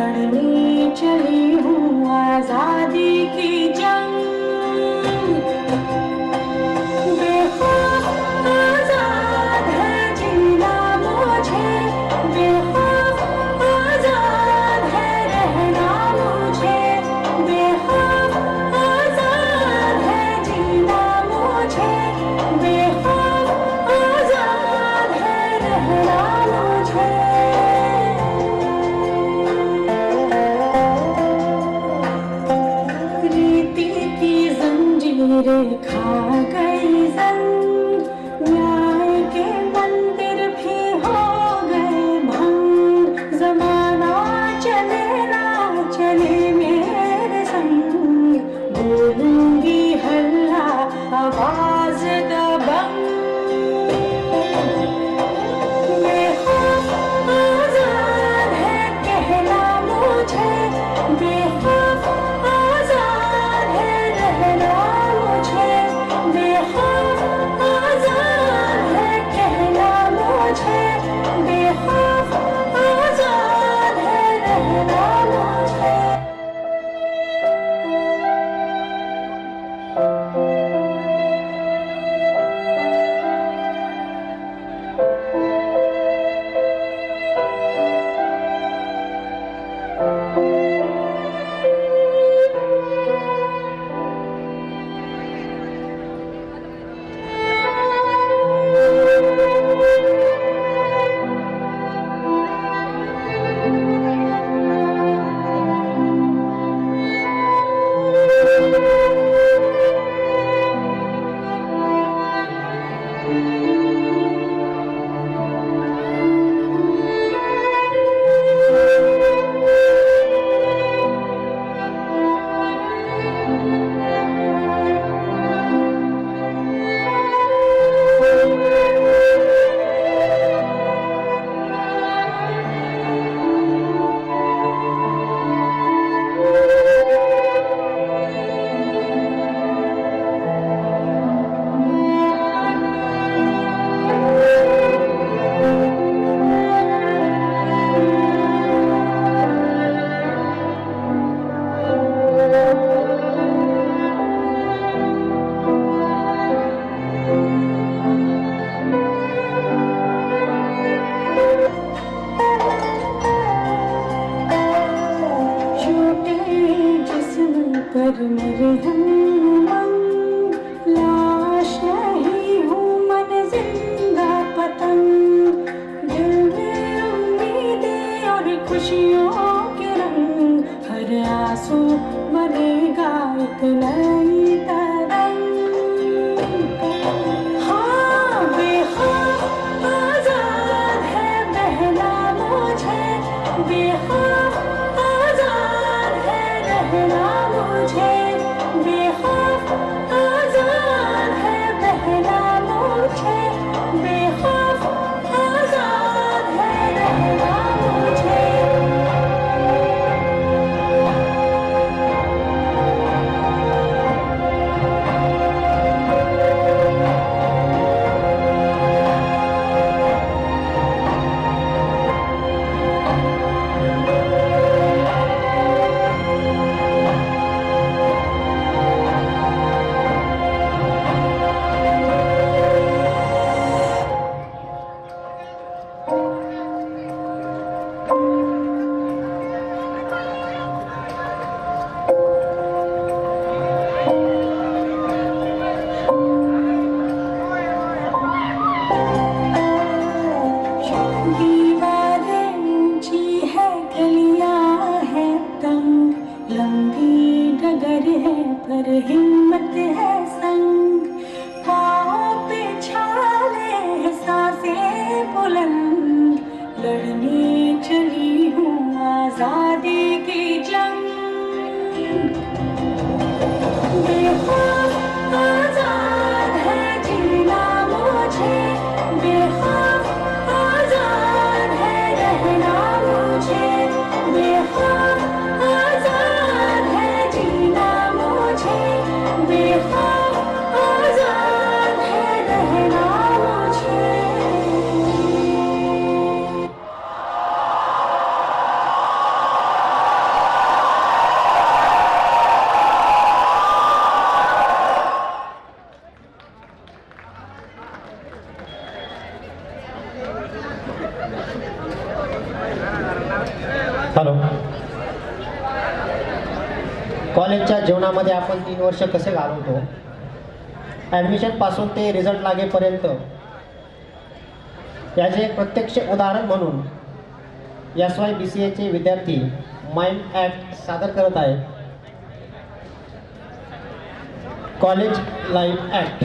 लड़ने चली हूँ आजादी की जंग। बेखौफ आजाद है जीना मुझे, बेखौफ आजाद है रहना मुझे, बेखौफ आजाद है जीना मुझे, बेखौफ आजाद है रहना मुझे। रीति की जंजीरें खा गई जंग, न्याय के मंदिर भी हो गए भंग। जमाना चले ना चले मेरे संग, बोलूंगी हल्ला आवाज दबंग। बेखौफ आजाद है कहना मुझे, बेखौफ आजाद है रहना मुझे, बेखौफ आजाद है कहना मुझे, बेखौफ आजाद है रहना मुझे। छोटे जिस्म पर मेरे हम उमंग, लाश नहीं हूँ मन जिंदा पतंग। दिल में उम्मीदें और खुशियों के रंग, हर आंसू बनेगा एक नई तरंग। हाँ बेखौफ आजाद है बहना मुझे, बेखौफ आजाद है रहना मुझे, बेखौफ आजाद है बहना मुझे, बेखौफ आजाद है रहना मुझे। दीवारें ऊंची है गलियां है तंग, लंबी डगर है पर हिम्मत है संग। पाँव पे छाले सांसें बुलंद, लड़ने चली हूँ आजादी की जंग। बेखौफ आजाद है जीना मुझे, बेखौफ आजाद है रहना मुझे, बेखौफ आजाद है जीना मुझे, बेखौफ आजाद है रहना मुझे। हॅलो. कॉलेजच्या जीवनामध्ये आपण 3 वर्ष कसे घालवतो, ॲडमिशनपासून ते रिझल्ट लागेपर्यंत, याचे एक प्रत्यक्ष उदाहरण म्हणून SYBCAचे विद्यार्थी माइंड ॲक्ट सादर करत आहेत. College life act.